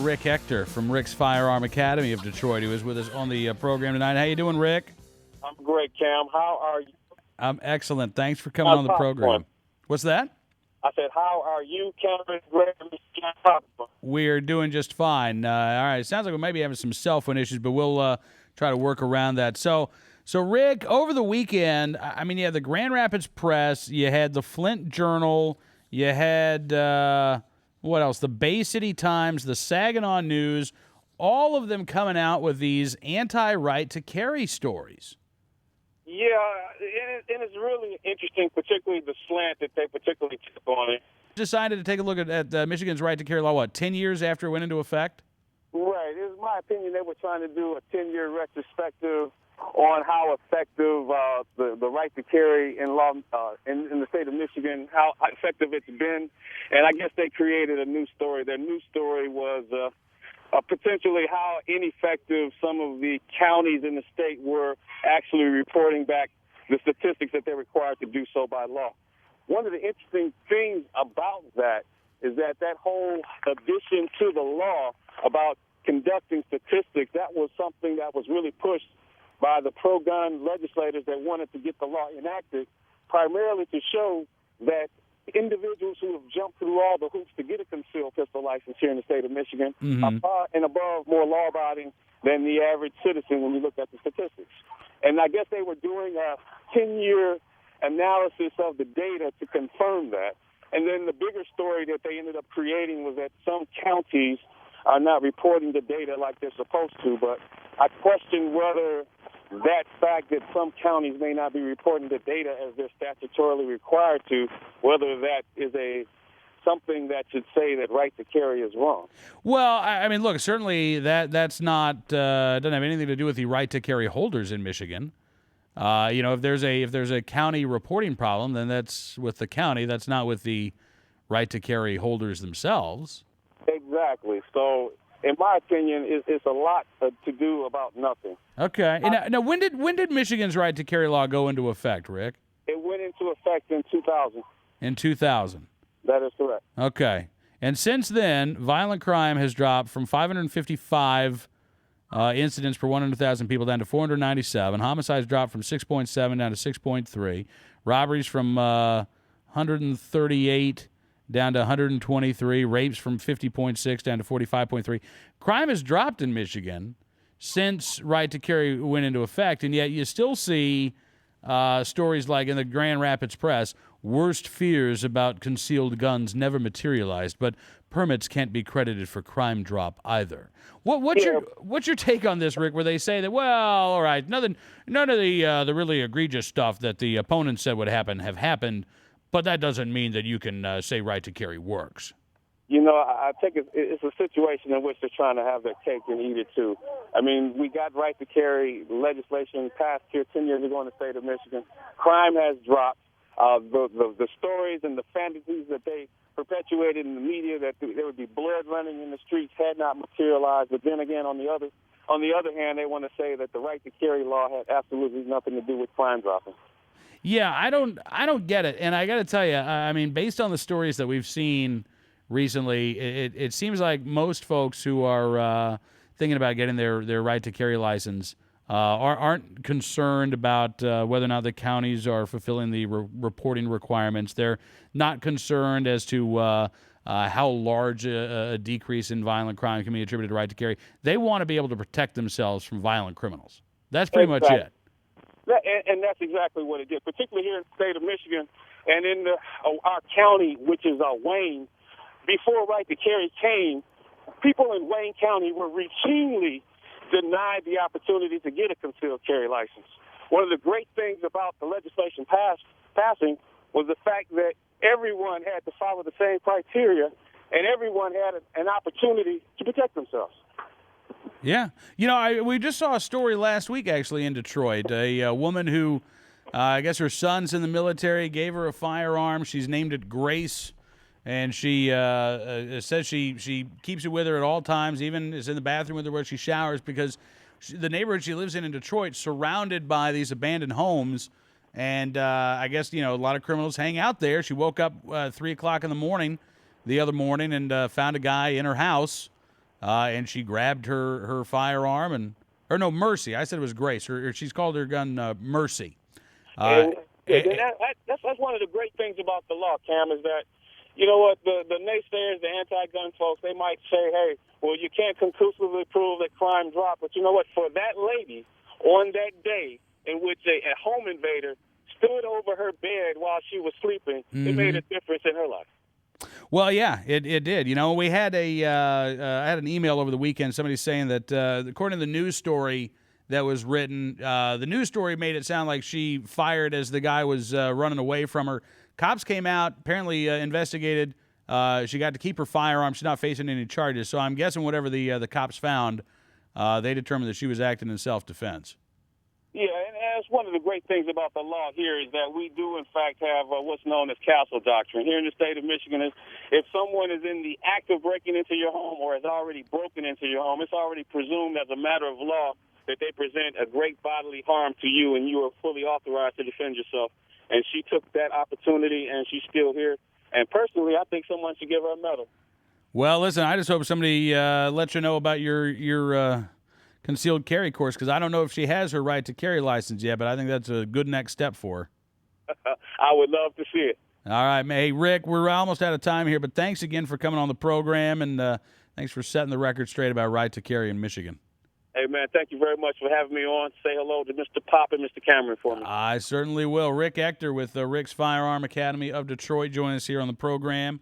Rick Hector from Rick's Firearm Academy of Detroit, who is with us on the program tonight. How you doing, Rick? I'm great, Cam. How are you? I'm excellent. Thanks for coming on the program. What's that? I said, how are you, Cameron? Great. We're doing just fine. All right. It sounds like we may be having some cell phone issues, but we'll try to work around that. So Rick, over the weekend, I mean, you had the Grand Rapids Press, you had the Flint Journal, you had, what else? The Bay City Times, the Saginaw News, all of them coming out with these anti-right to carry stories. Yeah, and it's really interesting, particularly the slant that they particularly took on it. Decided to take a look at Michigan's right to carry law, 10 years after it went into effect? Right. It was my opinion they were trying to do a 10-year retrospective on how effective the right to carry in law in the state of Michigan, how effective it's been. And I guess they created a new story. Their new story was potentially how ineffective some of the counties in the state were actually reporting back the statistics that they're required to do so by law. One of the interesting things about that is that whole addition to the law about conducting statistics, that was something that was really pushed by the pro-gun legislators that wanted to get the law enacted, primarily to show that individuals who have jumped through all the hoops to get a concealed pistol license here in the state of Michigan are far and above more law-abiding than the average citizen when you look at the statistics. And I guess they were doing a 10-year analysis of the data to confirm that. And then the bigger story that they ended up creating was that some counties are not reporting the data like they're supposed to. But I question whether that fact that some counties may not be reporting the data as they're statutorily required to, whether that is something that should say that right to carry is wrong. Well, I mean, look, certainly that's not doesn't have anything to do with the right to carry holders in Michigan. If there's a county reporting problem, then that's with the county. That's not with the right to carry holders themselves. Exactly. So, in my opinion, it's a lot to do about nothing. Okay. Now, when did Michigan's right to carry law go into effect, Rick? It went into effect in 2000. In 2000. That is correct. Okay. And since then, violent crime has dropped from 555 incidents per 100,000 people down to 497. Homicides dropped from 6.7 down to 6.3. Robberies from 138 down to 123. Rapes from 50.6 down to 45.3. Crime has dropped in Michigan since right to carry went into effect, and yet you still see stories like in the Grand Rapids Press, worst fears about concealed guns never materialized, but permits can't be credited for crime drop either. What's your take on this, Rick, where they say that, well, all right, none of the really egregious stuff that the opponents said would happen have happened, but that doesn't mean that you can say right to carry works. You know, I think it's a situation in which they're trying to have their cake and eat it, too. I mean, we got right to carry legislation passed here 10 years ago in the state of Michigan. Crime has dropped. The stories and the fantasies that they perpetuated in the media that there would be blood running in the streets had not materialized. But then again, on the other hand, they want to say that the right to carry law had absolutely nothing to do with crime dropping. Yeah, I don't get it. And I got to tell you, I mean, based on the stories that we've seen recently, it seems like most folks who are thinking about getting their right to carry license aren't concerned about whether or not the counties are fulfilling the reporting requirements. They're not concerned as to how large a decrease in violent crime can be attributed to right to carry. They want to be able to protect themselves from violent criminals. That's pretty much it. And that's exactly what it did, particularly here in the state of Michigan and in our county, which is Wayne. Before right to carry came, people in Wayne County were routinely denied the opportunity to get a concealed carry license. One of the great things about the legislation passing was the fact that everyone had to follow the same criteria and everyone had an opportunity to protect themselves. Yeah. We just saw a story last week, actually, in Detroit. A woman who, I guess her son's in the military, gave her a firearm. She's named it Grace. And she says she keeps it with her at all times, even is in the bathroom with her where she showers, because the neighborhood she lives in Detroit, surrounded by these abandoned homes. And I guess, a lot of criminals hang out there. She woke up 3 o'clock in the morning the other morning and found a guy in her house and she grabbed her firearm or no, Mercy. I said it was Grace. She's called her gun Mercy. That's one of the great things about the law, Cam, is that, you know what, the naysayers, the anti-gun folks, they might say, hey, well, you can't conclusively prove that crime dropped. But you know what, for that lady on that day in which a home invader stood over her bed while she was sleeping, it made a difference in her life. Well, yeah, it did. You know, we had I had an email over the weekend, somebody saying that according to the news story that was written, the news story made it sound like she fired as the guy was running away from her. Cops came out, apparently investigated. She got to keep her firearm. She's not facing any charges. So I'm guessing whatever the cops found, they determined that she was acting in self-defense. Yeah, and that's one of the great things about the law here is that we do, in fact, have what's known as castle doctrine. Here in the state of Michigan, if someone is in the act of breaking into your home or has already broken into your home, it's already presumed as a matter of law that they present a great bodily harm to you, and you are fully authorized to defend yourself. And she took that opportunity, and she's still here. And personally, I think someone should give her a medal. Well, listen, I just hope somebody lets you know about your concealed carry course, because I don't know if she has her right to carry license yet, but I think that's a good next step for her. I would love to see it. All right, hey, Rick, we're almost out of time here, but thanks again for coming on the program, and thanks for setting the record straight about right to carry in Michigan. Hey, man, thank you very much for having me on. Say hello to Mr. Pop and Mr. Cameron for me. I certainly will. Rick Ector with Rick's Firearm Academy of Detroit joining us here on the program.